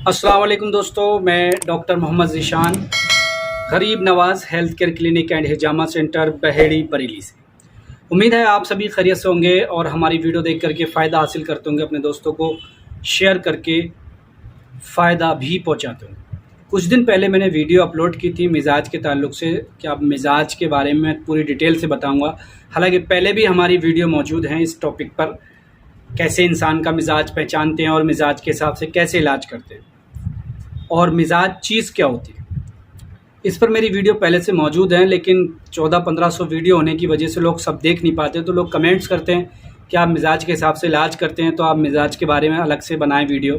अस्सलाम वालेकुम दोस्तों, मैं doctor Mohammad Zeeshan Garib Nawaz health care clinic and हिजामा सेंटर बहेड़ी बरेली से। उम्मीद है आप सभी खैरियत से होंगे और हमारी वीडियो देख करके फ़ायदा हासिल करते होंगे, अपने दोस्तों को शेयर करके फ़ायदा भी पहुंचाते होंगे। कुछ दिन पहले मैंने वीडियो अपलोड की थी मिजाज के ताल्लुक़ से कि आप मिजाज के बारे में पूरी डिटेल से बताऊँगा। हालाँकि पहले भी हमारी वीडियो मौजूद हैं इस टॉपिक पर, कैसे इंसान का मिजाज पहचानते हैं और मिजाज के हिसाब से कैसे इलाज करते हैं और मिजाज चीज़ क्या होती है। इस पर मेरी वीडियो पहले से मौजूद है, लेकिन 1400-1500 वीडियो होने की वजह से लोग सब देख नहीं पाते। तो लोग कमेंट्स करते हैं कि आप मिजाज के हिसाब से इलाज करते हैं, तो आप मिजाज के बारे में अलग से बनाएं वीडियो।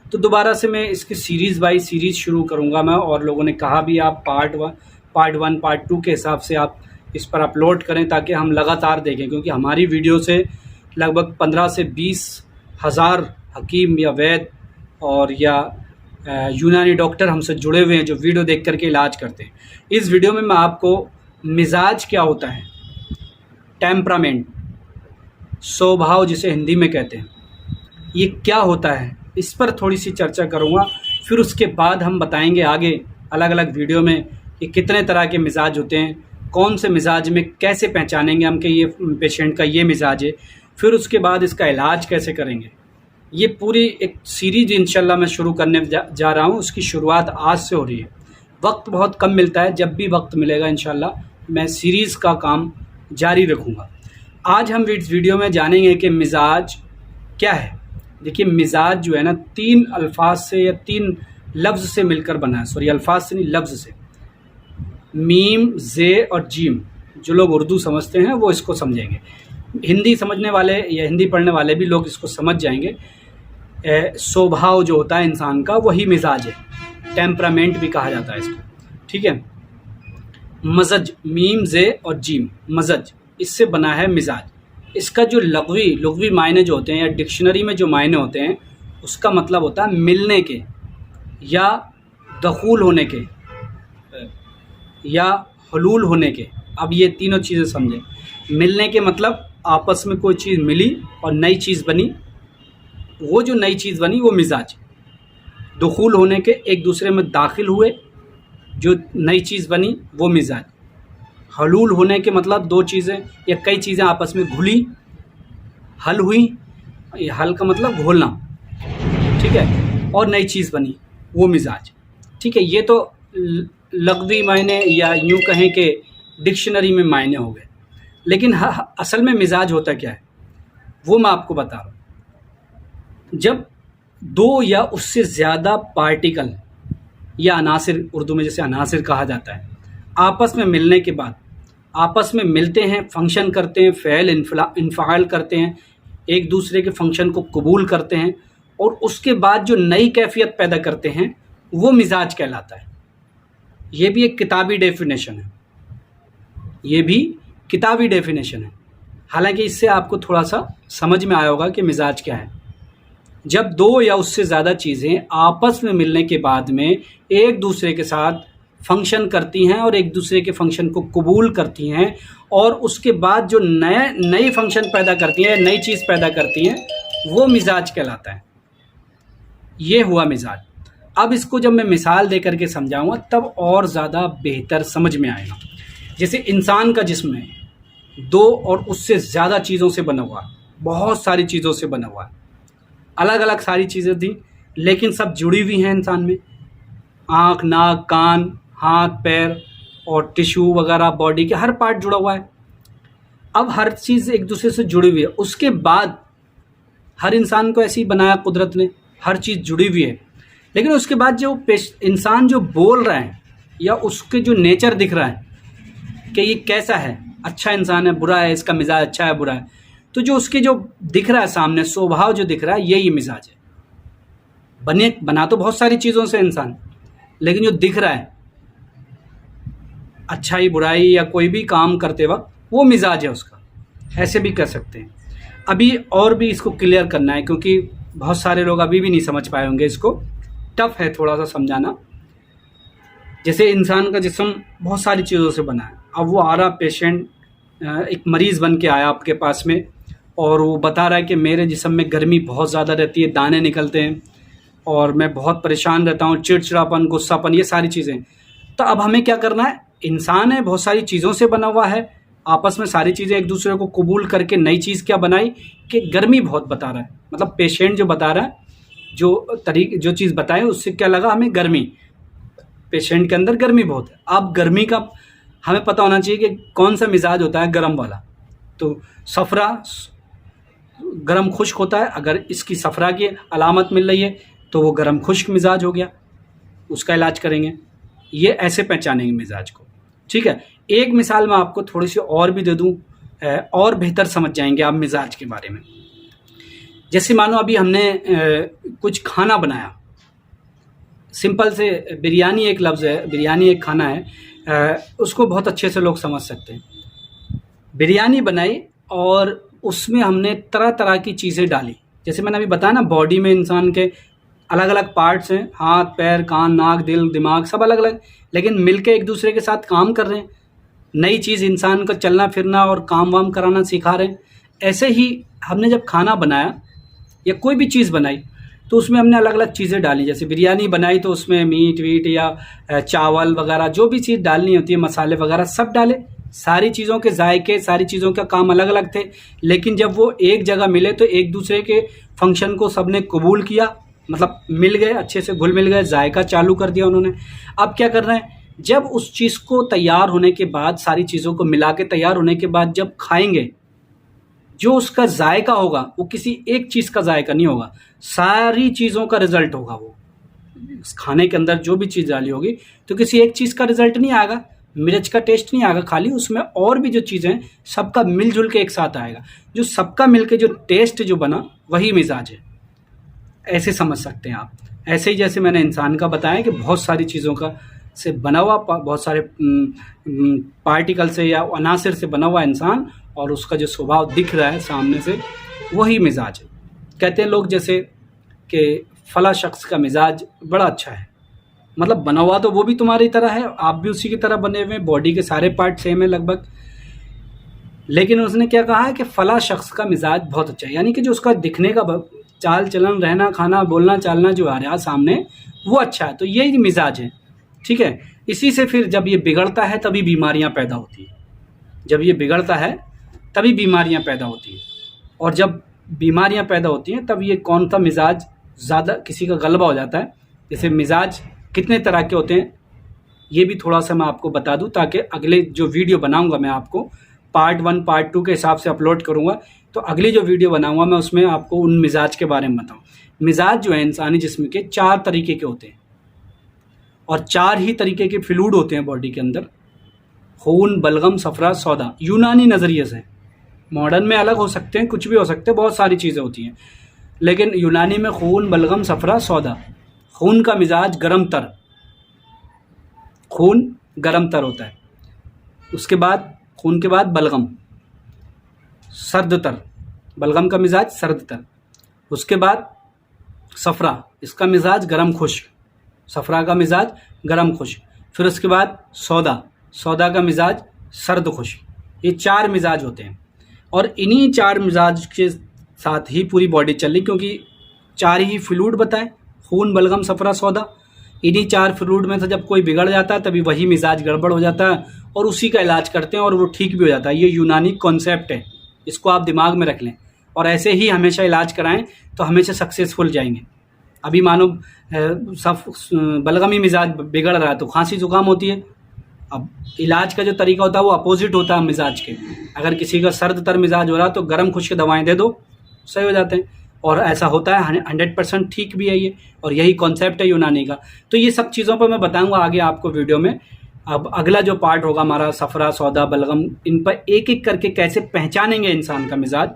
तो दोबारा से मैं इसकी सीरीज़ बाई सीरीज़ शुरू करूँगा मैं, और लोगों ने कहा भी आप पार्ट 1 पार्ट 2 के हिसाब से आप इस पर अपलोड करें ताकि हम लगातार देखें, क्योंकि हमारी वीडियो से लगभग 15 से 20 हज़ार हकीम या वैद और या यूनानी डॉक्टर हमसे जुड़े हुए हैं जो वीडियो देख करके इलाज करते हैं। इस वीडियो में मैं आपको मिजाज क्या होता है, टेम्परामेंट, स्वभाव जिसे हिंदी में कहते हैं, ये क्या होता है, इस पर थोड़ी सी चर्चा करूँगा। फिर उसके बाद हम बताएंगे आगे अलग अलग वीडियो में कि कितने तरह के मिजाज होते हैं, कौन से मिजाज में कैसे पहचानेंगे हम कि ये पेशेंट का ये मिजाज है। फिर उसके बाद इसका इलाज कैसे करेंगे। ये पूरी एक सीरीज इंशाल्लाह मैं शुरू करने जा रहा हूँ। उसकी शुरुआत आज से हो रही है। वक्त बहुत कम मिलता है, जब भी वक्त मिलेगा इंशाल्लाह मैं सीरीज़ का काम जारी रखूँगा। आज हम इस वीडियो में जानेंगे कि मिजाज क्या है। देखिए, मिजाज जो है ना, 3 अल्फाज से या 3 लफ्ज़ से मिलकर बना है। सॉरी, अल्फाज से नहीं, लफ्ज़ से। मीम, जे और जीम। जो लोग उर्दू समझते हैं वो इसको समझेंगे, हिंदी समझने वाले या हिंदी पढ़ने वाले भी लोग इसको समझ जाएंगे। स्वभाव जो होता है इंसान का, वही मिजाज है। टेम्परामेंट भी कहा जाता है इसको, ठीक है। मज़ज, मीम, जे और जीम, मज़ज, इससे बना है मिजाज। इसका जो लग़वी मायने जो होते हैं या डिक्शनरी में जो मायने होते हैं, उसका मतलब होता है मिलने के या दखूल होने के या हलूल होने के। अब ये तीनों चीज़ें समझें। मिलने के मतलब आपस में कोई चीज़ मिली और नई चीज़ बनी, वो जो नई चीज़ बनी वो मिजाज। दुखूल होने के, एक दूसरे में दाखिल हुए, जो नई चीज़ बनी वो मिजाज। हलूल होने के मतलब 2 चीज़ें या कई चीज़ें आपस में घुली, हल हुई, हल का मतलब घोलना, ठीक है, और नई चीज़ बनी, वो मिजाज, ठीक है। ये तो लग़वी मायने या यूँ कहें कि डिक्शनरी में मायने हो गए। लेकिन असल में मिजाज होता क्या है वो मैं आपको बता रहा हूँ। जब 2 या उससे ज़्यादा पार्टिकल या अनासिर, उर्दू में जैसे अनासिर कहा जाता है, आपस में मिलने के बाद आपस में मिलते हैं, फंक्शन करते हैं, फ़ैल इन्फ़ाल करते हैं, एक दूसरे के फंक्शन को कबूल करते हैं, और उसके बाद जो नई कैफियत पैदा करते हैं वो मिजाज कहलाता है। ये भी एक किताबी डेफिनेशन है, ये भी किताबी डेफिनेशन है। हालांकि इससे आपको थोड़ा सा समझ में आया होगा कि मिजाज क्या है। जब 2 या उससे ज़्यादा चीज़ें आपस में मिलने के बाद में एक दूसरे के साथ फंक्शन करती हैं और एक दूसरे के फंक्शन को कबूल करती हैं, और उसके बाद जो नए फंक्शन पैदा करती हैं, नई चीज़ पैदा करती हैं, वो मिजाज कहलाता है। ये हुआ मिजाज। अब इसको जब मैं मिसाल दे करके समझाऊँगा तब और ज़्यादा बेहतर समझ में आएगा। जैसे इंसान का जिस्म है, 2 और उससे ज़्यादा चीज़ों से बना हुआ, बहुत सारी चीज़ों से बना हुआ, अलग अलग सारी चीज़ें थी, लेकिन सब जुड़ी हुई हैं इंसान में। आँख, नाक, कान, हाथ, पैर और टिश्यू वगैरह, बॉडी के हर पार्ट जुड़ा हुआ है। अब हर चीज़ एक दूसरे से जुड़ी हुई है। उसके बाद हर इंसान को ऐसे ही बनाया कुदरत ने, हर चीज़ जुड़ी हुई है। लेकिन उसके बाद जो इंसान जो बोल रहा है या उसके जो नेचर दिख रहा है कि ये कैसा है, अच्छा इंसान है, बुरा है, इसका मिजाज अच्छा है, बुरा है, तो जो उसके जो दिख रहा है सामने, स्वभाव जो दिख रहा है, यही मिजाज है। बना तो बहुत सारी चीज़ों से इंसान, लेकिन जो दिख रहा है, अच्छाई बुराई या कोई भी काम करते वक्त, वो मिजाज है उसका, ऐसे भी कर सकते हैं। अभी और भी इसको क्लियर करना है, क्योंकि बहुत सारे लोग अभी भी नहीं समझ पाए होंगे इसको, टफ है थोड़ा सा समझाना। जैसे इंसान का जिस्म बहुत सारी चीज़ों से बना है। अब वो आ रहा पेशेंट, एक मरीज़ बन के आया आपके पास में, और वो बता रहा है कि मेरे जिस्म में गर्मी बहुत ज़्यादा रहती है, दाने निकलते हैं, और मैं बहुत परेशान रहता हूँ, चिड़चिड़ापन, गुस्सापन, ये सारी चीज़ें। तो अब हमें क्या करना है, इंसान है, बहुत सारी चीज़ों से बना हुआ है, आपस में सारी चीज़ें एक दूसरे को कबूल करके नई चीज़ क्या बनाई कि गर्मी बहुत बता रहा है, मतलब पेशेंट जो बता रहा है, जो चीज़ बताए उससे क्या लगा हमें, गर्मी, पेशेंट के अंदर गर्मी बहुत है। अब गर्मी का हमें पता होना चाहिए कि कौन सा मिजाज होता है गर्म वाला। तो सफ़रा गर्म खुश्क होता है, अगर इसकी सफ़रा की अलामत मिल रही है तो वो गर्म खुश्क मिजाज हो गया, उसका इलाज करेंगे। ये ऐसे पहचानेंगे मिजाज को, ठीक है। एक मिसाल मैं आपको थोड़ी सी और भी दे दूं, और बेहतर समझ जाएंगे आप मिजाज के बारे में। जैसे मानो अभी हमने कुछ खाना बनाया, सिंपल से बिरयानी एक लफ्ज़ है, बिरयानी एक खाना है, उसको बहुत अच्छे से लोग समझ सकते हैं। बिरयानी बनाई और उसमें हमने तरह तरह की चीज़ें डाली, जैसे मैंने अभी बताया ना, बॉडी में इंसान के अलग अलग पार्ट्स हैं, हाथ, पैर, कान, नाक, दिल, दिमाग, सब अलग अलग, लेकिन मिलके एक दूसरे के साथ काम कर रहे हैं। नई चीज़ इंसान को चलना फिरना और काम वाम कराना सिखा रहे हैं। ऐसे ही हमने जब खाना बनाया या कोई भी चीज़ बनाई तो उसमें हमने अलग अलग चीज़ें डाली। जैसे बिरयानी बनाई तो उसमें मीट वीट या चावल वगैरह जो भी चीज़ डालनी होती है, मसाले वगैरह सब डाले। सारी चीज़ों के जायके, सारी चीज़ों का काम अलग अलग थे, लेकिन जब वो एक जगह मिले तो एक दूसरे के फंक्शन को सबने कबूल किया, मतलब मिल गए, अच्छे से घुल मिल गए, जायका चालू कर दिया उन्होंने। अब क्या करना है, जब उस चीज़ को तैयार होने के बाद, सारी चीज़ों को मिला के तैयार होने के बाद जब खाएंगे, जो उसका जायका होगा वो किसी एक चीज़ का जायका नहीं होगा, सारी चीज़ों का रिजल्ट होगा। वो खाने के अंदर जो भी चीज़ डाली होगी तो किसी एक चीज़ का रिजल्ट नहीं आएगा, मिर्च का टेस्ट नहीं आएगा खाली, उसमें और भी जो चीज़ें हैं सबका मिलजुल के एक साथ आएगा। जो सबका मिल के जो टेस्ट जो बना वही मिजाज है, ऐसे समझ सकते हैं आप। ऐसे ही जैसे मैंने इंसान का बताया कि बहुत सारी चीज़ों का से बना हुआ, बहुत सारे पार्टिकल से या अनासिर से बना हुआ इंसान, और उसका जो स्वभाव दिख रहा है सामने से वही मिजाज है। कहते हैं लोग जैसे कि फला शख्स का मिजाज बड़ा अच्छा है, मतलब बना हुआ तो वो भी तुम्हारी तरह है, आप भी उसी की तरह बने हुए हैं, बॉडी के सारे पार्ट सेम है लगभग, लेकिन उसने क्या कहा है कि फला शख्स का मिजाज बहुत अच्छा है, यानी कि जो उसका दिखने का चाल चलन, रहना खाना, बोलना चालना जो आ रहा है सामने वो अच्छा है। तो यही मिजाज है, ठीक है। इसी से फिर जब ये बिगड़ता है तभी बीमारियां पैदा होती है, जब ये बिगड़ता है तभी बीमारियां पैदा होती हैं, और जब बीमारियां पैदा होती हैं तब ये कौन सा मिजाज ज़्यादा किसी का गलबा हो जाता है। जैसे मिजाज कितने तरह के होते हैं ये भी थोड़ा सा मैं आपको बता दूं, ताकि अगले जो वीडियो बनाऊंगा मैं आपको पार्ट 1 पार्ट 2 के हिसाब से अपलोड करूंगा, तो अगली जो वीडियो बनाऊंगा मैं उसमें आपको उन मिजाज के बारे में बताऊँ। मिजाज जो है इंसानी जिस्म के 4 तरीके के होते हैं, और 4 ही तरीके के फ्लूइड होते हैं बॉडी के अंदर, खून, बलगम, सफरा, सौदा, यूनानी नज़रिए से। मॉडर्न में अलग हो सकते हैं, कुछ भी हो सकते हैं, बहुत सारी चीज़ें होती हैं, लेकिन यूनानी में खून, बलगम, सफरा, सौदा। खून का मिजाज गरम तर, खून गरम तर होता है। उसके बाद खून के बाद बलगम, सर्द तर, बलगम का मिजाज सर्द तर। उसके बाद सफरा, इसका मिजाज गरम खुश्क, सफरा का मिजाज गरम खुश्क। फिर उसके बाद सौदा, सौदा का मिजाज सर्द खुश्क। ये 4 मिजाज होते हैं, और इन्हीं 4 मिजाज के साथ ही पूरी बॉडी चल रही, क्योंकि 4 ही फ्लूइड बताए, खून, बलगम, सफरा, सौदा। इन्हीं 4 फ्लूइड में से जब कोई बिगड़ जाता है तभी वही मिजाज गड़बड़ हो जाता है, और उसी का इलाज करते हैं और वो ठीक भी हो जाता है। ये यूनानी कॉन्सेप्ट है, इसको आप दिमाग में रख लें, और ऐसे ही हमेशा इलाज कराएं तो हमेशा सक्सेसफुल जाएंगे। अभी मानो सब बलगमी मिजाज बिगड़ रहा है तो खांसी जुकाम होती है, अब इलाज का जो तरीका होता है वो अपोजिट होता है मिजाज के। अगर किसी का सर्द तर मिजाज हो रहा है तो गर्म खुश्क दवाएं दे दो, सही हो जाते हैं, और ऐसा होता है 100% ठीक भी है ये, और यही कॉन्सेप्ट है यूनानी का। तो ये सब चीज़ों पर मैं बताऊंगा आगे आपको वीडियो में। अब अगला जो पार्ट होगा हमारा सफरा, सौदा, बलगम, इन पर एक एक करके कैसे पहचानेंगे इंसान का मिजाज,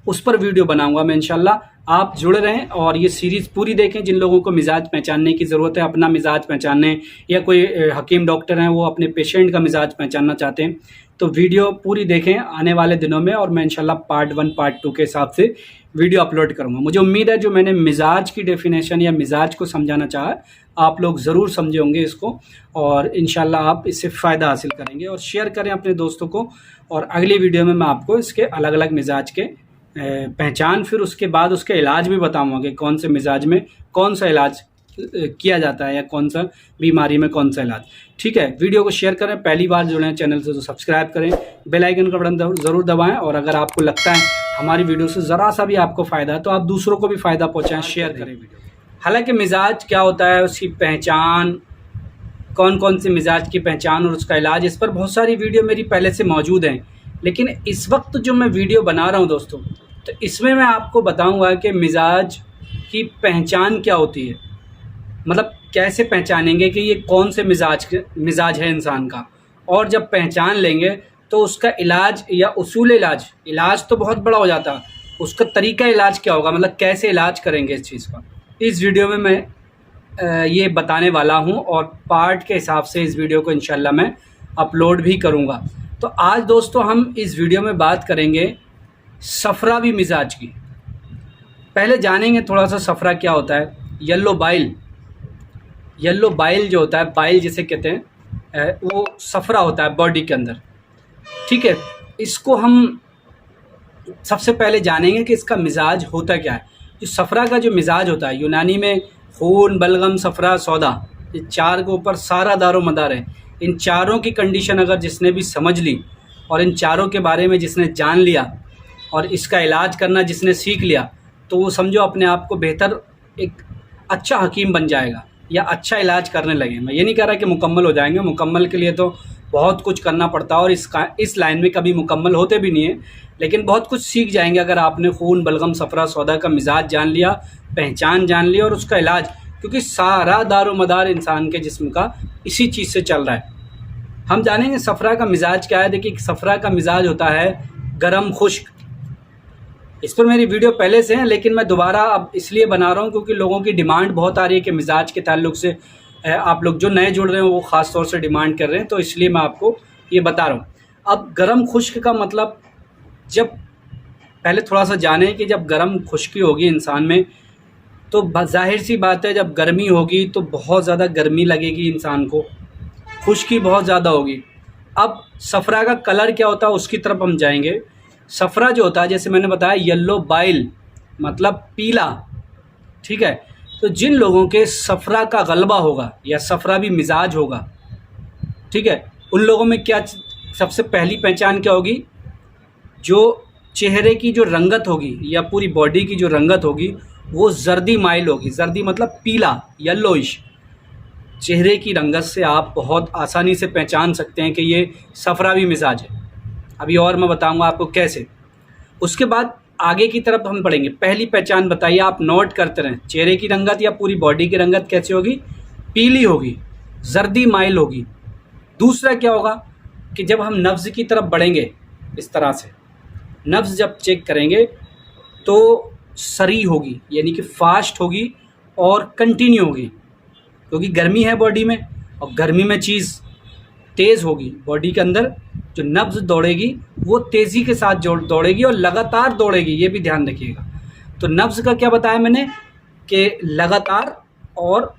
उस पर वीडियो बनाऊंगा मैं इंशाल्लाह। आप जुड़े रहें और ये सीरीज़ पूरी देखें। जिन लोगों को मिजाज पहचानने की ज़रूरत है, अपना मिजाज पहचानने, या कोई हकीम डॉक्टर हैं वो अपने पेशेंट का मिजाज पहचानना चाहते हैं, तो वीडियो पूरी देखें आने वाले दिनों में, और मैं इंशाल्लाह पार्ट 1 पार्ट 2 के हिसाब से वीडियो अपलोड करूँगा। मुझे उम्मीद है जो मैंने मिजाज की डेफिनेशन या मिजाज को समझाना चाहा आप लोग ज़रूर समझे होंगे इसको, और इंशाल्लाह आप इससे फ़ायदा हासिल करेंगे। और शेयर करें अपने दोस्तों को, और अगली वीडियो में मैं आपको इसके अलग अलग मिजाज के पहचान, फिर उसके बाद उसका इलाज भी बताऊंगा कि कौन से मिजाज में कौन सा इलाज किया जाता है या कौन सा बीमारी में कौन सा इलाज। ठीक है, वीडियो को शेयर करें, पहली बार जुड़े हैं चैनल से तो सब्सक्राइब करें, बेल आइकन का बटन ज़रूर दबाएं, और अगर आपको लगता है हमारी वीडियो से ज़रा सा भी आपको फ़ायदा है तो आप दूसरों को भी फ़ायदा पहुँचाएँ, शेयर करें वीडियो। हालांकि मिजाज क्या होता है, उसकी पहचान, कौन कौन से मिजाज की पहचान और उसका इलाज, इस पर बहुत सारी वीडियो मेरी पहले से मौजूद हैं। लेकिन इस वक्त जो मैं वीडियो बना रहा हूं दोस्तों, तो इसमें मैं आपको बताऊंगा कि मिजाज की पहचान क्या होती है, मतलब कैसे पहचानेंगे कि ये कौन से मिजाज है इंसान का, और जब पहचान लेंगे तो उसका इलाज या उसूल इलाज तो बहुत बड़ा हो जाता है, उसका तरीका इलाज क्या होगा, मतलब कैसे इलाज करेंगे इस चीज़ का, इस वीडियो में मैं ये बताने वाला हूं, और पार्ट के हिसाब से इस वीडियो को इंशाल्लाह मैं अपलोड भी करूंगा। तो आज दोस्तों हम इस वीडियो में बात करेंगे सफरावी मिजाज की। पहले जानेंगे थोड़ा सा सफरा क्या होता है। येलो बाइल जो होता है, बाइल जिसे कहते हैं, वो सफरा होता है बॉडी के अंदर। ठीक है, इसको हम सबसे पहले जानेंगे कि इसका मिजाज होता क्या है। जो सफरा का जो मिजाज होता है, यूनानी में खून, बलगम, सफरा, सौदा, ये चार के ऊपर सारा दारो मदार है। इन चारों की कंडीशन अगर जिसने भी समझ ली और इन चारों के बारे में जिसने जान लिया और इसका इलाज करना जिसने सीख लिया, तो वो समझो अपने आप को बेहतर एक अच्छा हकीम बन जाएगा या अच्छा इलाज करने लगे। मैं ये नहीं कह रहा कि मुकम्मल हो जाएंगे, मुकम्मल के लिए तो बहुत कुछ करना पड़ता है और इस लाइन में कभी मुकम्मल होते भी नहीं है, लेकिन बहुत कुछ सीख जाएंगे अगर आपने खून, बलगम, सफरा, सौदा का मिजाज जान लिया, पहचान जान लिया और उसका इलाज, क्योंकि सारा दारो मदार इंसान के जिस्म का इसी चीज़ से चल रहा है। हम जानेंगे सफरा का मिजाज क्या है। देखिए, सफरा का मिजाज होता है गरम खुश्क। इस पर मेरी वीडियो पहले से है, लेकिन मैं दोबारा अब इसलिए बना रहा हूँ क्योंकि लोगों की डिमांड बहुत आ रही है कि मिजाज के ताल्लुक से आप लोग जो नए जुड़ रहे हैं वो ख़ास तौर से डिमांड कर रहे हैं, तो इसलिए मैं आपको ये बता रहा हूँ। अब गरम खुश्क का मतलब, जब पहले थोड़ा सा जाने कि जब गरम खुश्की होगी इंसान में, तो जाहिर सी बात है जब गर्मी होगी तो बहुत ज़्यादा गर्मी लगेगी इंसान को, खुश्की बहुत ज़्यादा होगी। अब सफरा का कलर क्या होता है उसकी तरफ हम जाएंगे। सफरा जो होता है, जैसे मैंने बताया, येलो बाइल मतलब पीला। ठीक है, तो जिन लोगों के सफरा का गलबा होगा या सफरावी मिजाज होगा, ठीक है, उन लोगों में क्या सबसे पहली पहचान क्या होगी, जो चेहरे की जो रंगत होगी या पूरी बॉडी की जो रंगत होगी वो जर्दी माइल होगी। जर्दी मतलब पीला, येलोइश। चेहरे की रंगत से आप बहुत आसानी से पहचान सकते हैं कि ये सफरावी मिजाज है। अभी और मैं बताऊंगा आपको कैसे। उसके बाद आगे की तरफ हम बढ़ेंगे। पहली पहचान बताइए, आप नोट करते रहें। चेहरे की रंगत या पूरी बॉडी की रंगत कैसी होगी? पीली होगी, जर्दी माइल होगी। दूसरा क्या होगा कि जब हम नब्ज़ की तरफ बढ़ेंगे, इस तरह से नब्ज़ जब चेक करेंगे तो सरी होगी, यानी कि फास्ट होगी और कंटिन्यू होगी, क्योंकि गर्मी है बॉडी में और गर्मी में चीज़ तेज़ होगी। बॉडी के अंदर जो नब्ज़ दौड़ेगी वो तेज़ी के साथ दौड़ेगी और लगातार दौड़ेगी, ये भी ध्यान रखिएगा। तो नब्ज़ का क्या बताया मैंने कि लगातार और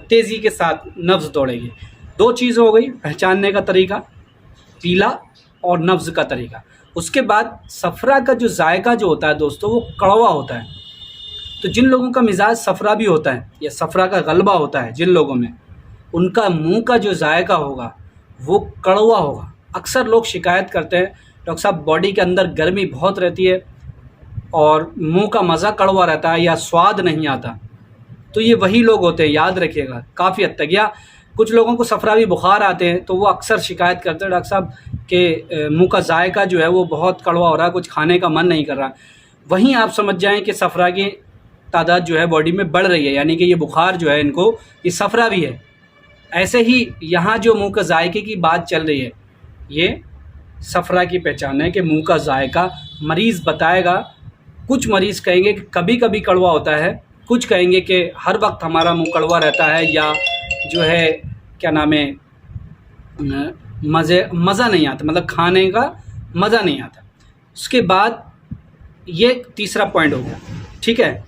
तेज़ी के साथ नब्ज़ दौड़ेगी। दो चीज़ हो गई, पहचानने का तरीका, पीला और नब्ज़ का तरीका। उसके बाद सफरा का जो जायका जो होता है दोस्तों, वो कड़वा होता है। तो जिन लोगों का मिजाज सफरा भी होता है या सफरा का गलबा होता है जिन लोगों में, उनका मुंह का जो जायका होगा वो कड़वा होगा। अक्सर लोग शिकायत करते हैं, डॉक्टर साहब बॉडी के अंदर गर्मी बहुत रहती है और मुंह का मज़ा कड़वा रहता है या स्वाद नहीं आता, तो ये वही लोग होते हैं, याद रखिएगा काफ़ी हद तक। या कुछ लोगों को सफरावी बुखार आते हैं तो वो अक्सर शिकायत करते हैं, डॉक्टर साहब के मुंह का जायका जो है वो बहुत कड़वा हो रहा है, कुछ खाने का मन नहीं कर रहा। वहीं आप समझ जाएं कि सफरा की तादाद जो है बॉडी में बढ़ रही है, यानी कि ये बुखार जो है इनको, ये सफरा भी है। ऐसे ही यहाँ जो मुंह का जायके की बात चल रही है, ये सफरा की पहचान है कि मुंह का जायका मरीज़ बताएगा। कुछ मरीज़ कहेंगे कि कभी कभी कड़वा होता है, कुछ कहेंगे कि हर वक्त हमारा मुंह कड़वा रहता है, या जो है क्या नाम है, मज़ा नहीं आता, मतलब खाने का मज़ा नहीं आता। उसके बाद ये तीसरा पॉइंट हो गया। ठीक है,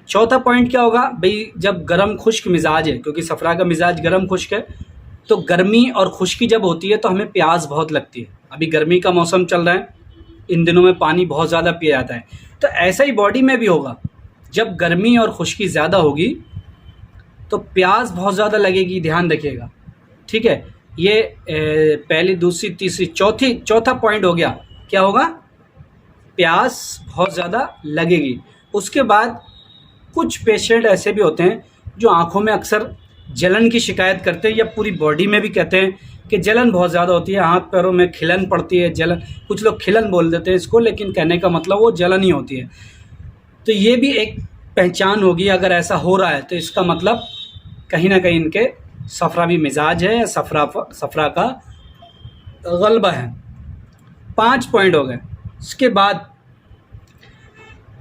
चौथा पॉइंट क्या होगा भाई, जब गर्म खुश्क मिजाज है, क्योंकि सफरा का मिजाज गर्म खुश्क है, तो गर्मी और खुश्की जब होती है तो हमें प्यास बहुत लगती है। अभी गर्मी का मौसम चल रहा है इन दिनों में पानी बहुत ज़्यादा पिया जाता है। तो ऐसा ही बॉडी में भी होगा, जब गर्मी और खुश्की ज़्यादा होगी तो प्यास बहुत ज़्यादा लगेगी, ध्यान रखिएगा, ठीक है। ये पहली, दूसरी, तीसरी, चौथा पॉइंट हो गया, क्या होगा, प्यास बहुत ज़्यादा लगेगी। उसके बाद कुछ पेशेंट ऐसे भी होते हैं जो आँखों में अक्सर जलन की शिकायत करते हैं, या पूरी बॉडी में भी कहते हैं कि जलन बहुत ज़्यादा होती है, हाथ पैरों में खिलन पड़ती है, जलन, कुछ लोग खिलन बोल देते हैं इसको, लेकिन कहने का मतलब वो जलन ही होती है। तो ये भी एक पहचान होगी, अगर ऐसा हो रहा है तो इसका मतलब कहीं ना कहीं इनके सफरावी मिजाज है, या सफरा का गलबा है। 5 पॉइंट हो गए। इसके बाद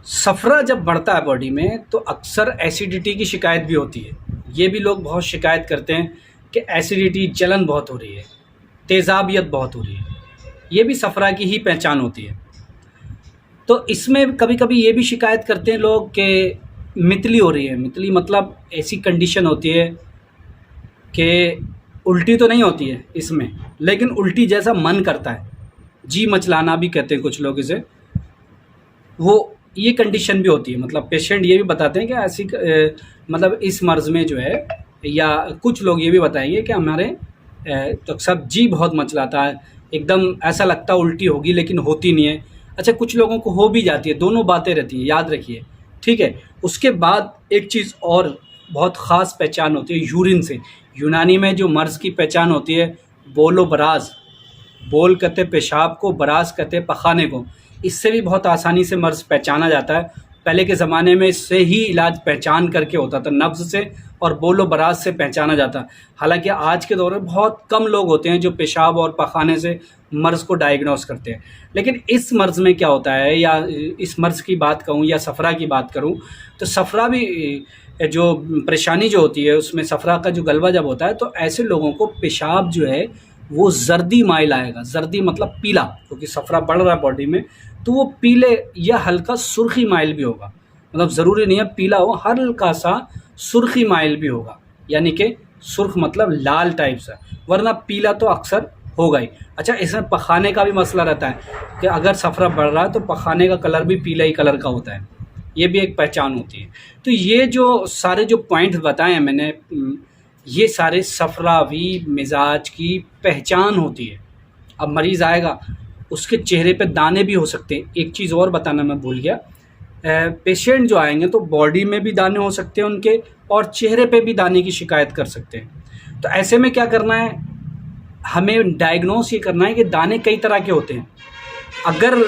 सफरा जब बढ़ता है बॉडी में तो अक्सर एसिडिटी की शिकायत भी होती है। ये भी लोग बहुत शिकायत करते हैं कि एसिडिटी, जलन बहुत हो रही है, तेज़ाबियत बहुत हो रही है। ये भी सफरा की ही पहचान होती है। तो इसमें कभी कभी ये भी शिकायत करते हैं लोग कि मितली हो रही है। मितली मतलब ऐसी कंडीशन होती है कि उल्टी तो नहीं होती है इसमें, लेकिन उल्टी जैसा मन करता है, जी मचलाना भी कहते हैं कुछ लोग इसे, वो ये कंडीशन भी होती है। मतलब पेशेंट ये भी बताते हैं कि ऐसी मतलब इस मर्ज़ में जो है, या कुछ लोग ये भी बताएंगे कि हमारे तो सब जी बहुत मचलाता है, एकदम ऐसा लगता है उल्टी होगी लेकिन होती नहीं है। अच्छा, कुछ लोगों को हो भी जाती है, दोनों बातें रहती हैं, याद रखिए, ठीक है। उसके बाद एक चीज़ और बहुत ख़ास पहचान होती है यूरिन से। यूनानी में जो मर्ज़ की पहचान होती है, बोलो बराज, बोल कहते पेशाब को, बराज कहते पखाने को। इससे भी बहुत आसानी से मर्ज़ पहचाना जाता है। पहले के ज़माने में इससे ही इलाज पहचान करके होता था, नब्ज़ से और बोलो बराज से पहचाना जाता। हालांकि आज के दौर में बहुत कम लोग होते हैं जो पेशाब और पखाने से मर्ज़ को डायग्नोस करते हैं। लेकिन इस मर्ज़ में क्या होता है, या इस मर्ज़ की बात कहूँ या सफ़रा की बात करूँ, तो सफ़रा भी जो परेशानी जो होती है उसमें, सफ़रा का जो गलबा जब होता है तो ऐसे लोगों को पेशाब जो है वो जर्दी माइल आएगा। जर्दी मतलब पीला, क्योंकि सफ़रा बढ़ रहा है बॉडी में, तो वो पीले या हल्का सुर्खी माइल भी होगा। मतलब ज़रूरी नहीं है पीला हो, हल्का सा सुर्खी माइल भी होगा, यानी कि सुर्ख मतलब लाल टाइप सा, वरना पीला तो अक्सर होगा ही। अच्छा, इसमें पखाने का भी मसला रहता है कि अगर सफ़रा बढ़ रहा है तो पखाने का कलर भी पीला ही कलर का होता है, ये भी एक पहचान होती है। तो ये जो सारे जो पॉइंट्स बताए हैं मैंने, ये सारे सफरावी मिजाज की पहचान होती है। अब मरीज़ आएगा, उसके चेहरे पे दाने भी हो सकते हैं। एक चीज़ और बताना मैं भूल गया, पेशेंट जो आएंगे तो बॉडी में भी दाने हो सकते हैं उनके, और चेहरे पे भी दाने की शिकायत कर सकते हैं। तो ऐसे में क्या करना है, हमें डायग्नोस ये करना है कि दाने कई तरह के होते हैं। अगर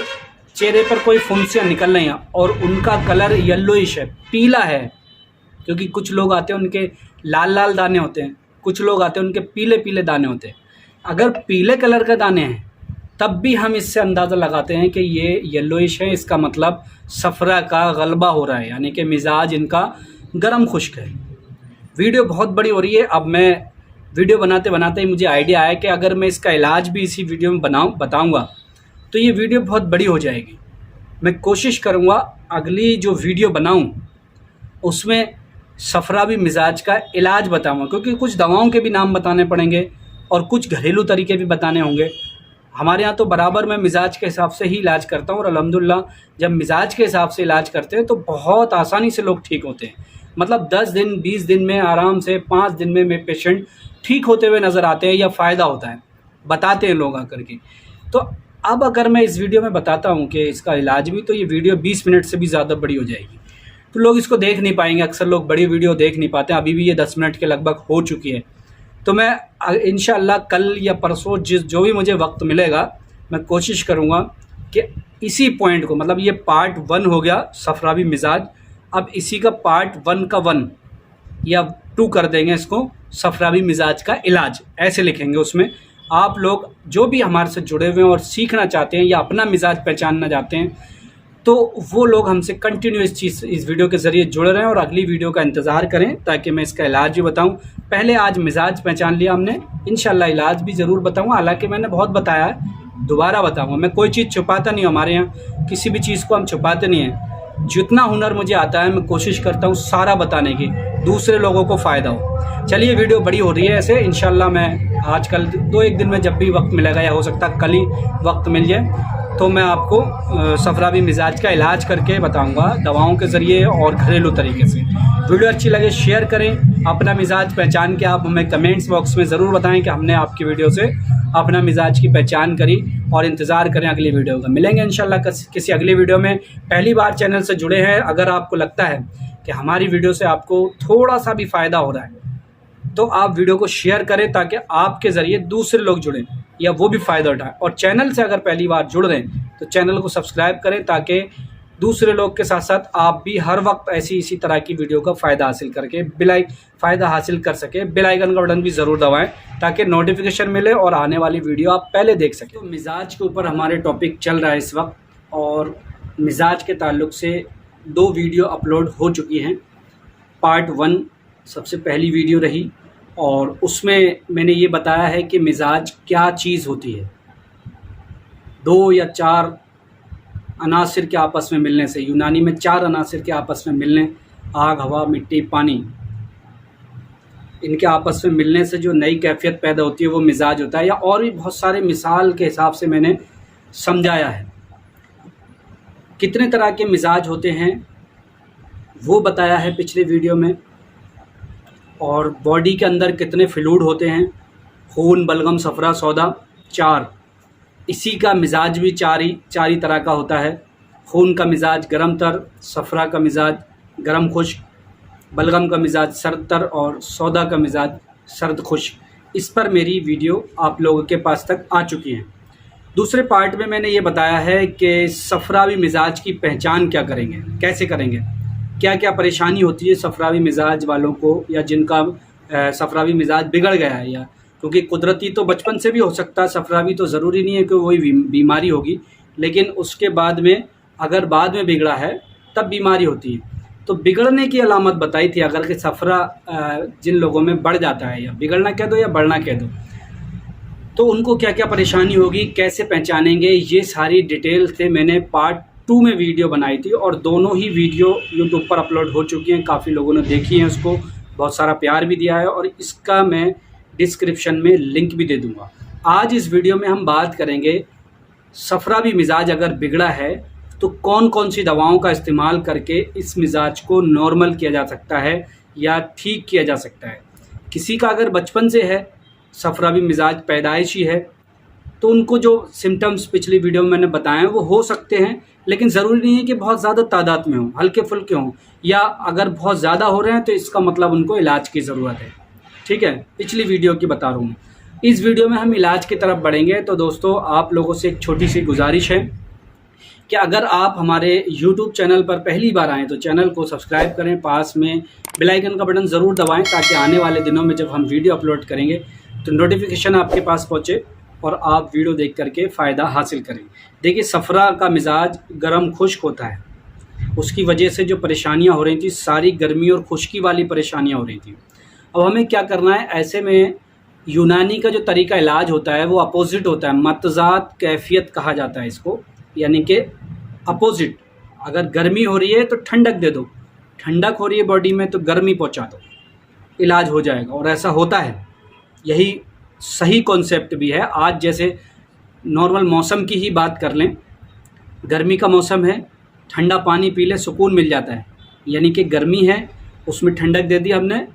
चेहरे पर कोई फुंसियाँ निकल रही हैं और उनका कलर येलोइश है, पीला है, क्योंकि कुछ लोग आते हैं उनके लाल लाल दाने होते हैं, कुछ लोग आते हैं उनके पीले पीले दाने होते हैं। अगर पीले कलर के दाने हैं तब भी हम इससे अंदाज़ा लगाते हैं कि ये येलोइश है, इसका मतलब सफ़रा का गलबा हो रहा है, यानी कि मिजाज इनका गर्म खुश्क है। वीडियो बहुत बड़ी हो रही है। अब मैं वीडियो बनाते बनाते ही मुझे आइडिया आया कि अगर मैं इसका इलाज भी इसी वीडियो में बताऊँगा तो ये वीडियो बहुत बड़ी हो जाएगी। मैं कोशिश करूँगा अगली जो वीडियो बनाऊँ उसमें सफरावी मिजाज का इलाज बताऊँगा, क्योंकि कुछ दवाओं के भी नाम बताने पड़ेंगे और कुछ घरेलू तरीके भी बताने होंगे। हमारे यहाँ तो बराबर मैं मिजाज के हिसाब से ही इलाज करता हूँ, और अल्हम्दुलिल्लाह जब मिजाज के हिसाब से इलाज करते हैं तो बहुत आसानी से लोग ठीक होते हैं। मतलब 10 दिन 20 दिन में आराम से, 5 दिन में मेरे पेशेंट ठीक होते हुए नज़र आते हैं, या फ़ायदा होता है, बताते हैं लोग आकर के। तो अब अगर मैं इस वीडियो में बताता हूँ कि इसका इलाज भी, तो ये वीडियो 20 मिनट से भी ज़्यादा बड़ी हो जाएगी, तो लोग इसको देख नहीं पाएंगे। अक्सर लोग बड़ी वीडियो देख नहीं पाते, अभी भी ये 10 मिनट के लगभग हो चुकी है। तो मैं इंशाअल्लाह कल या परसों जो भी मुझे वक्त मिलेगा, मैं कोशिश करूँगा कि इसी पॉइंट को, मतलब ये पार्ट 1 हो गया सफरावी मिजाज, अब इसी का पार्ट 1 का 1 या 2 कर देंगे इसको, सफरावी मिजाज का इलाज, ऐसे लिखेंगे उसमें। आप लोग जो भी हमारे से जुड़े हुए हैं और सीखना चाहते हैं या अपना मिजाज पहचानना चाहते हैं, तो वो लोग हमसे कंटिन्यू इस वीडियो के ज़रिए जुड़ रहे हैं, और अगली वीडियो का इंतज़ार करें ताकि मैं इसका इलाज भी बताऊं। पहले आज मिजाज पहचान लिया हमने, इंशाल्लाह इलाज भी ज़रूर बताऊंगा। हालांकि मैंने बहुत बताया है, दोबारा बताऊंगा। मैं कोई चीज़ छुपाता नहीं हूँ, हमारे यहाँ किसी भी चीज़ को हम छुपाते नहीं हैं। जितना हुनर मुझे आता है मैं कोशिश करता हूँ सारा बताने की, दूसरे लोगों को फ़ायदा हो। चलिए, वीडियो बड़ी हो रही है ऐसे, इंशाल्लाह मैं आज कल 2-1 दिन में जब भी वक्त मिलेगा, या हो सकता है कल ही वक्त मिल जाए, तो मैं आपको सफरावी मिजाज का इलाज करके बताऊंगा दवाओं के ज़रिए और घरेलू तरीके से। वीडियो अच्छी लगे शेयर करें। अपना मिजाज पहचान के आप हमें कमेंट्स बॉक्स में ज़रूर बताएं कि हमने आपकी वीडियो से अपना मिजाज की पहचान करी, और इंतज़ार करें अगली वीडियो का। मिलेंगे इंशाल्लाह किसी अगली वीडियो में। पहली बार चैनल से जुड़े हैं, अगर आपको लगता है कि हमारी वीडियो से आपको थोड़ा सा भी फ़ायदा हो रहा है तो आप वीडियो को शेयर करें, ताकि आपके ज़रिए दूसरे लोग जुड़ें या वो भी फ़ायदा उठाएं। और चैनल से अगर पहली बार जुड़ रहे हैं तो चैनल को सब्सक्राइब करें, ताकि दूसरे लोग के साथ साथ आप भी हर वक्त इसी तरह की वीडियो का फ़ायदा हासिल कर सके। बेल आइकन का बटन भी ज़रूर दबाएं ताकि नोटिफिकेशन मिले और आने वाली वीडियो आप पहले देख सकें। तो मिजाज के ऊपर हमारे टॉपिक चल रहा है इस वक्त, और मिजाज के ताल्लुक़ से 2 वीडियो अपलोड हो चुकी हैं। पार्ट 1 सबसे पहली वीडियो रही, और उसमें मैंने ये बताया है कि मिजाज क्या चीज़ होती है। 2 या 4 अनासिर के आपस में मिलने से, यूनानी में 4 अनासिर के आपस में मिलने, आग, हवा, मिट्टी, पानी, इनके आपस में मिलने से जो नई कैफियत पैदा होती है वो मिजाज होता है। या और भी बहुत सारे मिसाल के हिसाब से मैंने समझाया है। कितने तरह के मिजाज होते हैं वो बताया है पिछले वीडियो में, और बॉडी के अंदर कितने फ्लूइड होते हैं, खून, बलगम, सफ़रा, सौदा, 4। इसी का मिजाज भी चार ही तरह का होता है। खून का मिजाज गरम तर, सफ़रा का मिजाज गरम खुश्क, बलगम का मिजाज सर्द तर, और सौदा का मिजाज सर्द खुश्क। इस पर मेरी वीडियो आप लोगों के पास तक आ चुकी है। दूसरे पार्ट में मैंने ये बताया है कि सफ़रावी मिजाज की पहचान क्या करेंगे, कैसे करेंगे, क्या क्या परेशानी होती है सफ़रावी मिजाज वालों को, या जिनका सफ़रावी मिजाज बिगड़ गया है। या क्योंकि कुदरती तो बचपन से भी हो सकता है, सफ़रावी तो ज़रूरी नहीं है कि वही बीमारी होगी, लेकिन उसके बाद में अगर बाद में बिगड़ा है तब बीमारी होती है। तो बिगड़ने की अलामत बताई थी, अगर कि सफ़रा जिन लोगों में बढ़ जाता है, या बिगड़ना कह दो या बढ़ना कह दो, तो उनको क्या क्या परेशानी होगी, कैसे पहचानेंगे, ये सारी डिटेल से मैंने पार्ट 2 में वीडियो बनाई थी, और दोनों ही वीडियो यूट्यूब पर अपलोड हो चुकी हैं। काफ़ी लोगों ने देखी है, उसको बहुत सारा प्यार भी दिया है, और इसका मैं डिस्क्रिप्शन में लिंक भी दे दूंगा। आज इस वीडियो में हम बात करेंगे सफ़रावी मिजाज अगर बिगड़ा है तो कौन कौन सी दवाओं का इस्तेमाल करके इस मिजाज को नॉर्मल किया जा सकता है या ठीक किया जा सकता है। किसी का अगर बचपन से है सफ़रावी मिजाज, पैदाइशी है, तो उनको जो सिम्टम्स पिछली वीडियो में मैंने बताए हैं वो हो सकते हैं, लेकिन ज़रूरी नहीं है कि बहुत ज़्यादा तादाद में हों, हल्के फुल्के हों, या अगर बहुत ज़्यादा हो रहे हैं तो इसका मतलब उनको इलाज की ज़रूरत है। ठीक है, पिछली वीडियो की बता रहा हूँ। इस वीडियो में हम इलाज की तरफ बढ़ेंगे। तो दोस्तों, आप लोगों से एक छोटी सी गुजारिश है कि अगर आप हमारे YouTube चैनल पर पहली बार आएँ तो चैनल को सब्सक्राइब करें, पास में बेल आइकन का बटन ज़रूर दबाएं, ताकि आने वाले दिनों में जब हम वीडियो अपलोड करेंगे तो नोटिफिकेशन आपके पास पहुँचे और आप वीडियो देख करके फ़ायदा हासिल करें। देखिए, सफ़रा का मिजाज गर्म खुश्क होता है, उसकी वजह से जो परेशानियाँ हो रही थी सारी गर्मी और खुश्की वाली परेशानियाँ हो रही थी। अब हमें क्या करना है, ऐसे में यूनानी का जो तरीका इलाज होता है वो अपोजिट होता है, मतज़ाद कैफियत कहा जाता है इसको, यानी कि अपोजिट। अगर गर्मी हो रही है तो ठंडक दे दो, ठंडक हो रही है बॉडी में तो गर्मी पहुंचा दो, इलाज हो जाएगा। और ऐसा होता है, यही सही कॉन्सेप्ट भी है। आज जैसे नॉर्मल मौसम की ही बात कर लें, गर्मी का मौसम है, ठंडा पानी पी ले सुकून मिल जाता है, यानी कि गर्मी है उसमें ठंडक दे दी हमने,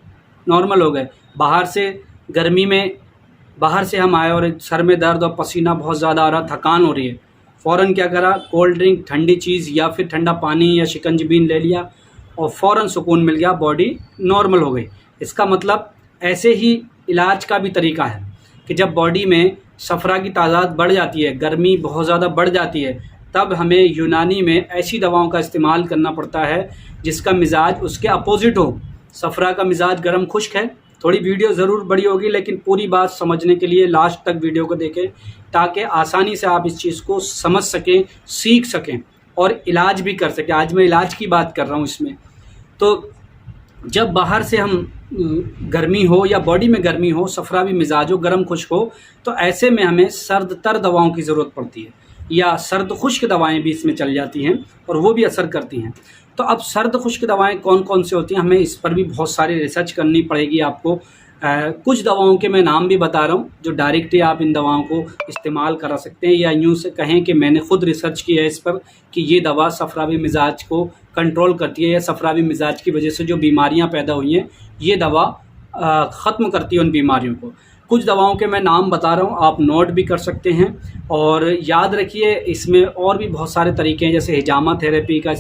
नॉर्मल हो गए। बाहर से गर्मी में बाहर से हम आए और सर में दर्द और पसीना बहुत ज़्यादा आ रहा, थकान हो रही है, फ़ौरन क्या करा, कोल्ड ड्रिंक, ठंडी चीज़ या फिर ठंडा पानी या शिकंजबीन ले लिया और फ़ौरन सुकून मिल गया, बॉडी नॉर्मल हो गई। इसका मतलब ऐसे ही इलाज का भी तरीका है कि जब बॉडी में सफ़रा की तादाद बढ़ जाती है, गर्मी बहुत ज़्यादा बढ़ जाती है, तब हमें यूनानी में ऐसी दवाओं का इस्तेमाल करना पड़ता है जिसका मिजाज उसके अपोजिट हो। सफ़रा का मिजाज गर्म खुश्क है। थोड़ी वीडियो ज़रूर बड़ी होगी, लेकिन पूरी बात समझने के लिए लास्ट तक वीडियो को देखें, ताकि आसानी से आप इस चीज़ को समझ सकें, सीख सकें और इलाज भी कर सकें। आज मैं इलाज की बात कर रहा हूँ इसमें। तो जब बाहर से हम गर्मी हो या बॉडी में गर्मी हो, सफ़रावी मिजाज हो, गर्म खुश्क हो, तो ऐसे में हमें सर्द तर दवाओं की ज़रूरत पड़ती है, या सर्द खुश्क दवाएं भी इसमें चल जाती हैं और वो भी असर करती हैं। तो अब सर्द खुश्क दवाएं कौन कौन सी होती हैं, हमें इस पर भी बहुत सारी रिसर्च करनी पड़ेगी आपको। कुछ दवाओं के मैं नाम भी बता रहा हूँ जो डायरेक्टली आप इन दवाओं को इस्तेमाल करा सकते हैं, या यूँ से कहें कि मैंने ख़ुद रिसर्च किया है इस पर कि ये दवा सफरावी मिजाज को कंट्रोल करती है, या सफरावी मिजाज की वजह से जो बीमारियाँ पैदा हुई हैं ये दवा ख़त्म करती है उन बीमारियों को। कुछ दवाओं के मैं नाम बता रहा हूँ, आप नोट भी कर सकते हैं। और याद रखिए इसमें और भी बहुत सारे तरीके हैं, जैसे हिजामा थेरेपी का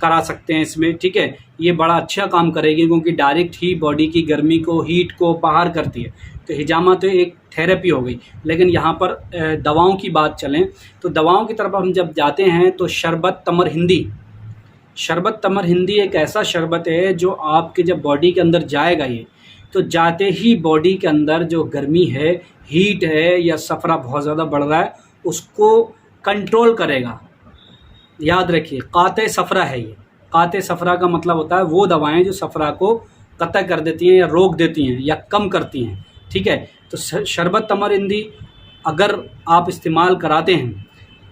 करा सकते हैं इसमें, ठीक है। ये बड़ा अच्छा काम करेगी क्योंकि डायरेक्ट ही बॉडी की गर्मी को, हीट को बाहर करती है। तो हिजामा तो एक थेरेपी हो गई, लेकिन यहाँ पर दवाओं की बात चलें तो दवाओं की तरफ हम जब जाते हैं तो शरबत तमर हिंदी, शरबत तमर हिंदी एक ऐसा शरबत है जो आपके जब बॉडी के अंदर जाएगा ये, तो जाते ही बॉडी के अंदर जो गर्मी है, हीट है, या सफ़रा बहुत ज़्यादा बढ़ रहा है, उसको कंट्रोल करेगा। याद रखिए काते सफ़रा है ये। काते सफ़रा का मतलब होता है वो दवाएं जो सफ़रा को कतई कर देती हैं या रोक देती हैं या कम करती हैं, ठीक है। तो शरबत तमर हिंदी अगर आप इस्तेमाल कराते हैं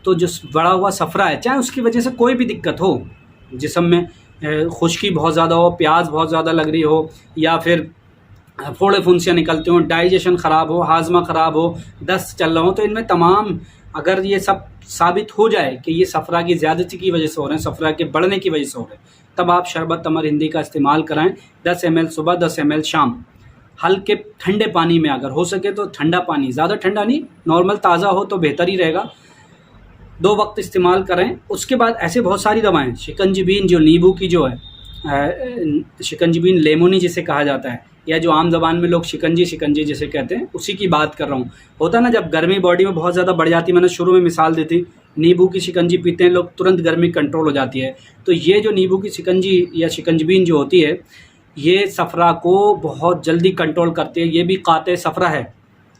तो जो बढ़ा हुआ सफ़रा है, चाहे उसकी वजह से कोई भी दिक्कत हो, जिस्म में खुश्की बहुत ज़्यादा हो, प्यास बहुत ज़्यादा लग रही हो, या फिर फोड़े फुंसियाँ निकलते हों, डाइजेशन ख़राब हो, हाजमा ख़राब हो, दस्त चल रहा हो, तो इनमें तमाम अगर ये सब साबित हो जाए कि ये सफ़रा की ज़्यादती की वजह से हो रहे हैं, सफ़रा के बढ़ने की वजह से हो रहे हैं, तब आप शरबत तमर हिंदी का इस्तेमाल कराएं। 10 ml सुबह, 10 ml शाम, हल्के ठंडे पानी में, अगर हो सके तो ठंडा पानी, ज़्यादा ठंडा नहीं, नॉर्मल ताज़ा हो तो बेहतर ही रहेगा। 2 वक्त इस्तेमाल करें। उसके बाद ऐसे बहुत सारी दवाएं, शिकंजीबीन जो नींबू की जो है, शिकंजीबीन लेमोनी जिसे कहा जाता है, या जो आम ज़बान में लोग शिकंजी जिसे कहते हैं, उसी की बात कर रहा हूँ। होता ना जब गर्मी बॉडी में बहुत ज़्यादा बढ़ जाती है, मैंने शुरू में मिसाल दी थी, नींबू की शिकंजी पीते हैं लोग, तुरंत गर्मी कंट्रोल हो जाती है। तो ये जो नींबू की शिकंजी या शिकंजबीन जो होती है, ये सफ़रा को बहुत जल्दी कंट्रोल करती है। ये भी काते सफ़रा है,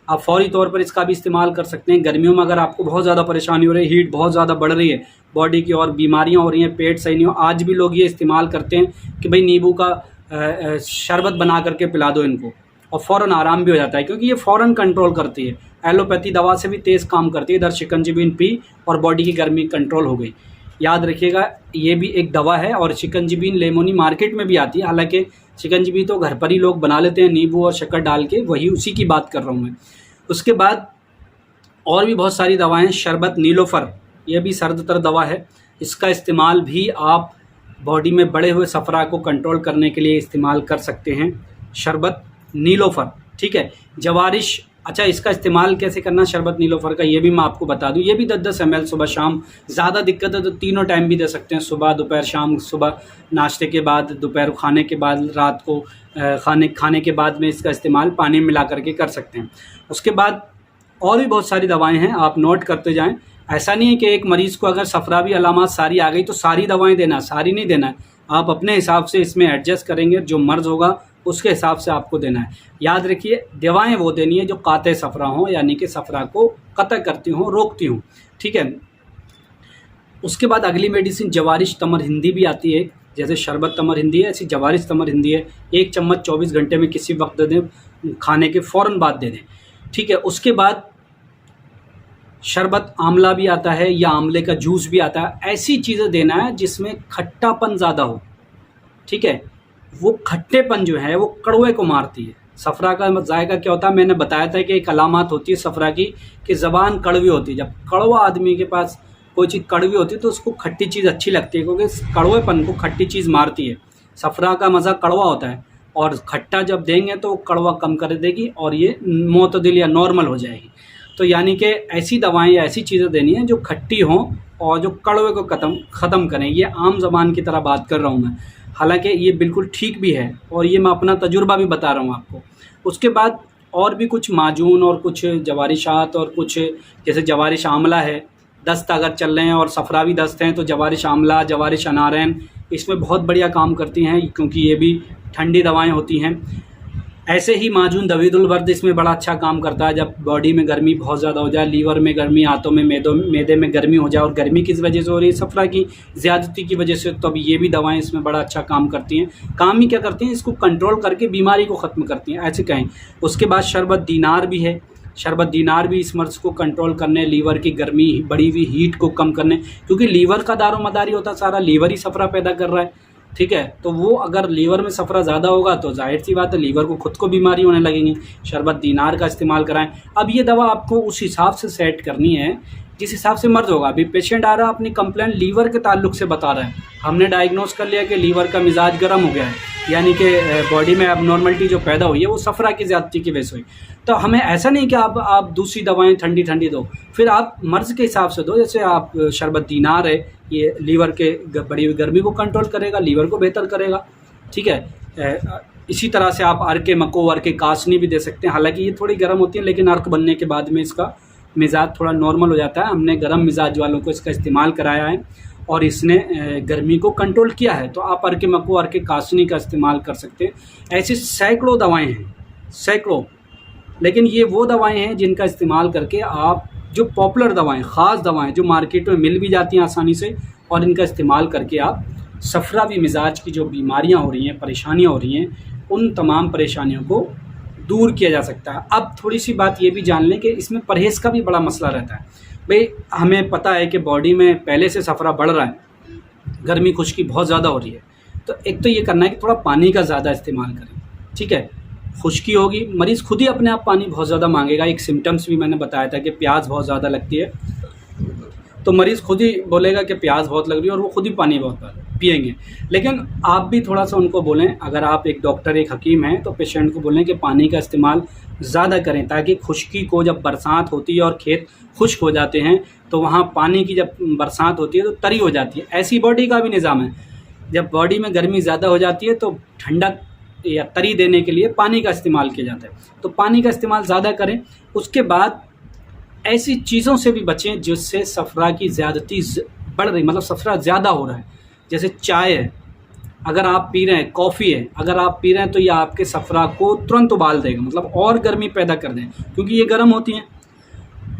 आप फौरी तौर पर इसका भी इस्तेमाल कर सकते हैं। गर्मियों में अगर आपको बहुत ज़्यादा परेशानी हो रही है, हीट बहुत ज़्यादा बढ़ रही है बॉडी की और बीमारियां हो रही हैं, पेट सही नहीं हो, आज भी लोग ये इस्तेमाल करते हैं कि भाई नींबू का शरबत बना करके पिला दो इनको, और फ़ौरन आराम भी हो जाता है, क्योंकि ये फ़ौरन कंट्रोल करती है। एलोपैथी दवा से भी तेज़ काम करती है। इधर शिकंजीबीन पी और बॉडी की गर्मी कंट्रोल हो गई। याद रखिएगा ये भी एक दवा है। और शिकंजीबीन लेमोनी मार्केट में भी आती है, हालांकि शिकंजीबी तो घर पर ही लोग बना लेते हैं नींबू और शक्कर डाल के, वही उसी की बात कर रहा हूँ मैं। उसके बाद और भी बहुत सारी दवाएं, शरबत नीलोफर, यह भी सर्द तर दवा है। इसका इस्तेमाल भी आप बॉडी में बढ़े हुए सफ़रा को कंट्रोल करने के लिए इस्तेमाल कर सकते हैं, शरबत नीलोफर, ठीक है। जवारिश, अच्छा इसका इस्तेमाल कैसे करना शरबत नीलोफर का, ये भी मैं आपको बता दूं। ये भी 10-10 ml सुबह शाम, ज़्यादा दिक्कत है तो तीनों टाइम भी दे सकते हैं, सुबह दोपहर शाम। सुबह नाश्ते के बाद, दोपहर खाने के बाद, रात को खाने के बाद में इसका इस्तेमाल पानी में मिला करके कर सकते हैं। उसके बाद और भी बहुत सारी दवाएं हैं, आप नोट करते जाएं। ऐसा नहीं है कि एक मरीज़ को अगर सफरावी अलामात सारी आ गई तो सारी दवाएं देना, सारी नहीं देना है। आप अपने हिसाब से इसमें एडजस्ट करेंगे, जो मर्ज होगा उसके हिसाब से आपको देना है। याद रखिए दवाएं वो देनी है जो काते सफरा हों, यानी कि सफरा को कतई करती हों, रोकती हों, ठीक है। उसके बाद अगली मेडिसिन जवारिश तमर हिंदी भी आती है, जैसे शरबत तमर हिंदी है ऐसी जवारिश तमर हिंदी है। 1 चम्मच 24 घंटे में किसी वक्त दे दें, खाने के फ़ौरन बाद दे दें, ठीक है। उसके बाद शरबत आंवला भी आता है या आंवले का जूस भी आता है। ऐसी चीज़ें देना है जिसमें खट्टापन ज़्यादा हो, ठीक है। वो खट्टेपन जो है वो कड़वे को मारती है। सफ़रा का जायका क्या होता है, मैंने बताया था कि एक अलामत होती है सफ़रा की कि ज़बान कड़वी होती है। जब कड़वा आदमी के पास कोई चीज़ कड़वी होती है तो उसको खट्टी चीज़ अच्छी लगती है, क्योंकि कड़वेपन को खट्टी चीज़ मारती है। सफ़रा का मज़ा कड़वा होता है और खट्टा जब देंगे तो कड़वा कम कर देगी और ये मोतदिल या नॉर्मल हो जाएगी। तो यानी कि ऐसी दवाएं या ऐसी चीज़ें देनी है जो खट्टी हों और जो कड़वे को ख़त्म करें। ये आम ज़बान की तरह बात कर रहा हूँ मैं, हालांकि ये बिल्कुल ठीक भी है और ये मैं अपना तजुर्बा भी बता रहा हूँ आपको। उसके बाद और भी कुछ माजून और कुछ जवारिशात और कुछ, जैसे जवारिश आंवला है, दस्त अगर चल रहे हैं और सफरावी दस्त हैं तो जवारिश आंवला, जवारिश अनारैन इसमें बहुत बढ़िया काम करती हैं, क्योंकि ये भी ठंडी दवाएं होती हैं। ऐसे ही माजून दवीदुल बर्द इसमें बड़ा अच्छा काम करता है। जब बॉडी में गर्मी बहुत ज़्यादा हो जाए, लीवर में गर्मी, आंतों में, मैदे में गर्मी हो जाए, और गर्मी किस वजह से हो रही है, सफ़रा की ज़्यादती की वजह से, तो अब ये भी दवाएं इसमें बड़ा अच्छा काम करती हैं। काम ही क्या करती हैं, इसको कंट्रोल करके बीमारी को ख़त्म करती हैं, ऐसे कहें। उसके बाद शरबत दीनार भी है। शरबत दीनार भी इस मर्ज़ को कंट्रोल करने, लीवर की गर्मी, बढ़ी हुई हीट को कम करने, क्योंकि लीवर का दारोमदारी होता सारा लीवर ही सफ़रा पैदा कर रहा है। ठीक है। तो वो अगर लीवर में सफ़रा ज़्यादा होगा तो जाहिर सी बात है लीवर को खुद को बीमारी होने लगेंगी। शरबत दीनार का इस्तेमाल कराएं। अब ये दवा आपको उस हिसाब से सेट करनी है जिस हिसाब से मर्ज होगा। अभी पेशेंट आ रहा है अपनी कंप्लेंट लीवर के ताल्लुक से बता रहा है, हमने डायग्नोस कर लिया कि लीवर का मिजाज गर्म हो गया है, यानी कि बॉडी में एबनॉर्मलिटी जो पैदा हुई है वो सफ़रा की ज़्यादती की वजह से हुई। तो हमें ऐसा नहीं कि आप दूसरी दवाएं ठंडी ठंडी दो, फिर आप मर्ज़ के हिसाब से दो। जैसे आप शरबत दीनार है, ये लीवर के बड़ी हुई गर्मी को कंट्रोल करेगा, लीवर को बेहतर करेगा, ठीक है। इसी तरह से आप अर्क मको, अर्क कासनी भी दे सकते हैं। हालांकि ये थोड़ी गर्म होती है लेकिन अर्क बनने के बाद में इसका मिजाज थोड़ा नॉर्मल हो जाता है। हमने गर्म मिजाज वालों को इसका इस्तेमाल कराया है और इसने गर्मी को कंट्रोल किया है। तो आप अर्क मको, अर्क कासनी का इस्तेमाल कर सकते हैं। ऐसी सैकड़ों दवाएं हैं, सैकड़ों। लेकिन ये वो दवाएं हैं जिनका इस्तेमाल करके आप जो पॉपुलर दवाएं, ख़ास दवाएं जो मार्केट में मिल भी जाती हैं आसानी से, और इनका इस्तेमाल करके आप सफरावी मिजाज की जो बीमारियां हो रही हैं, परेशानियां हो रही हैं, उन तमाम परेशानियों को दूर किया जा सकता है। अब थोड़ी सी बात ये भी जान लें कि इसमें परहेज़ का भी बड़ा मसला रहता है। भाई हमें पता है कि बॉडी में पहले से सफ़रा बढ़ रहा है, गर्मी खुश्की बहुत ज़्यादा हो रही है, तो एक तो ये करना है कि थोड़ा पानी का ज़्यादा इस्तेमाल करें, ठीक है। खुश्की होगी, मरीज़ खुद ही अपने आप पानी बहुत ज़्यादा मांगेगा। एक सिम्टम्स भी मैंने बताया था कि प्यास बहुत ज़्यादा लगती है, तो मरीज़ खुद ही बोलेगा कि प्यास बहुत लग रही है और वो खुद ही पानी बहुत पिएंगे। लेकिन आप भी थोड़ा सा उनको बोलें, अगर आप एक डॉक्टर, एक हकीम हैं, तो पेशेंट को बोलें कि पानी का इस्तेमाल ज़्यादा करें, ताकि खुश्की को, जब बरसात होती है और खेत खुश्क हो जाते हैं तो वहाँ पानी की जब बरसात होती है तो तरी हो जाती है। ऐसी बॉडी का भी निज़ाम है, जब बॉडी में गर्मी ज़्यादा हो जाती है तो ठंडक या तरी देने के लिए पानी का इस्तेमाल किया जाता है। तो पानी का इस्तेमाल ज़्यादा करें। उसके बाद ऐसी चीज़ों से भी बचें जिससे सफ़रा की ज़्यादती बढ़ रही, मतलब सफ़रा ज़्यादा हो रहा है। जैसे चाय है, अगर आप पी रहे हैं, कॉफ़ी है, अगर आप पी रहे हैं तो ये आपके सफ़रा को तुरंत उबाल देगा, मतलब और गर्मी पैदा कर दें, क्योंकि ये गर्म होती हैं।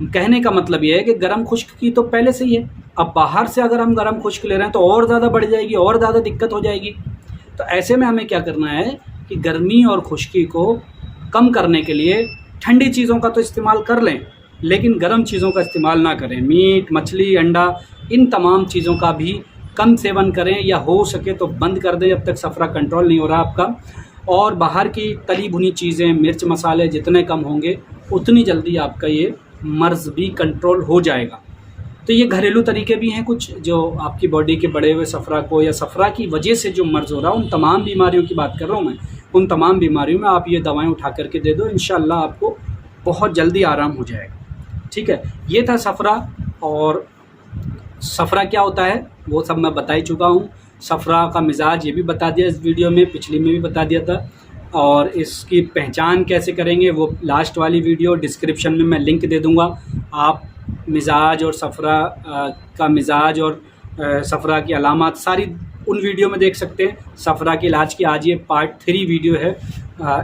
कहने का मतलब ये है कि गर्म खुश्क की तो पहले से ही है, अब बाहर से अगर हम गर्म खुश्क ले रहे हैं तो और ज़्यादा बढ़ जाएगी, और ज़्यादा दिक्कत हो जाएगी। तो ऐसे में हमें क्या करना है कि गर्मी और खुश्की को कम करने के लिए ठंडी चीज़ों का तो इस्तेमाल कर लें, लेकिन गर्म चीज़ों का इस्तेमाल ना करें। मीट, मछली, अंडा, इन तमाम चीज़ों का भी कम सेवन करें, या हो सके तो बंद कर दें जब तक सफ़रा कंट्रोल नहीं हो रहा आपका। और बाहर की तली भुनी चीज़ें, मिर्च मसाले जितने कम होंगे उतनी जल्दी आपका ये मर्ज़ भी कंट्रोल हो जाएगा। तो ये घरेलू तरीके भी हैं कुछ, जो आपकी बॉडी के बढ़े हुए सफ़रा को या सफ़रा की वजह से जो मर्ज़ हो रहा है, उन तमाम बीमारियों की बात कर रहा हूँ मैं, उन तमाम बीमारियों में आप ये दवाएँ उठा करके दे दो, इंशाअल्लाह आपको बहुत जल्दी आराम हो जाएगा, ठीक है। ये था सफ़रा। और सफ़रा क्या होता है वो सब मैं बता ही चुका हूँ। सफ़रा का मिजाज ये भी बता दिया इस वीडियो में, पिछली में भी बता दिया था। और इसकी पहचान कैसे करेंगे वो लास्ट वाली वीडियो डिस्क्रिप्शन में मैं लिंक दे दूँगा। आप मिजाज और सफ़रा का मिजाज और सफ़रा की अलामत सारी उन वीडियो में देख सकते हैं। सफ़रा के इलाज की आज ये पार्ट 3 वीडियो है,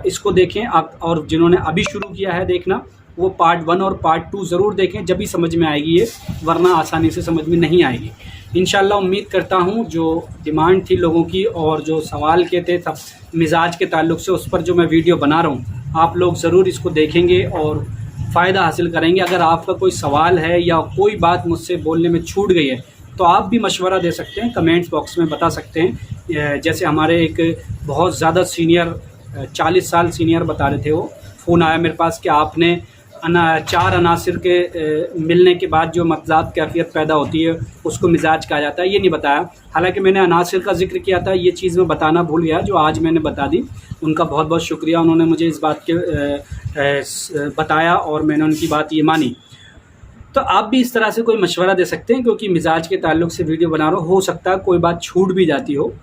इसको देखें आप। और जिन्होंने अभी शुरू किया है देखना, वो पार्ट 1 और पार्ट 2 ज़रूर देखें, जब भी समझ में आएगी ये, वरना आसानी से समझ में नहीं आएगी। इंशाअल्लाह उम्मीद करता हूँ जो डिमांड थी लोगों की और जो सवाल के थे सब मिजाज के ताल्लुक़ से, उस पर जो मैं वीडियो बना रहा हूँ, आप लोग ज़रूर इसको देखेंगे और फ़ायदा हासिल करेंगे। अगर आपका कोई सवाल है या कोई बात मुझसे बोलने में छूट गई है तो आप भी मशवरा दे सकते हैं, कमेंट्स बॉक्स में बता सकते हैं। जैसे हमारे एक बहुत ज़्यादा सीनियर, 40 साल सीनियर बता रहे थे, वो फ़ोन आया मेरे पास कि आपने 4 अनासिर के मिलने के बाद जो मज़ाद कैफियत पैदा होती है उसको मिजाज कहा जाता है, ये नहीं बताया। हालांकि मैंने अनासिर का जिक्र किया था, ये चीज़ मैं बताना भूल गया, जो आज मैंने बता दी। उनका बहुत बहुत शुक्रिया, उन्होंने मुझे इस बात के बताया और मैंने उनकी बात ये मानी। तो आप भी इस तरह से कोई मशवरा दे सकते हैं, क्योंकि मिजाज के ताल्लुक़ से वीडियो बना रहा हो सकता है कोई बात छूट भी जाती हो।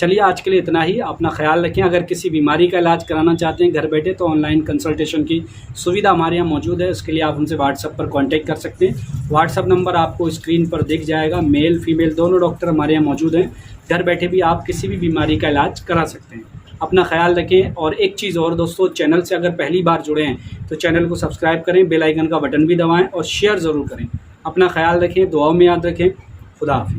चलिए आज के लिए इतना ही, अपना ख्याल रखें। अगर किसी बीमारी का इलाज कराना चाहते हैं घर बैठे तो ऑनलाइन कंसल्टेशन की सुविधा हमारे यहाँ मौजूद है, उसके लिए आप हमसे व्हाट्सएप पर कांटेक्ट कर सकते हैं। व्हाट्सएप नंबर आपको स्क्रीन पर दिख जाएगा। मेल फीमेल दोनों डॉक्टर हमारे यहाँ मौजूद हैं, घर बैठे भी आप किसी भी बीमारी का इलाज करा सकते हैं। अपना ख्याल रखें। और एक चीज़ और दोस्तों, चैनल से अगर पहली बार जुड़े हैं तो चैनल को सब्सक्राइब करें, बेल आइकन का बटन भी दबाएँ और शेयर ज़रूर करें। अपना ख्याल रखें, दुआओं में याद रखें। खुदा हाफिज़।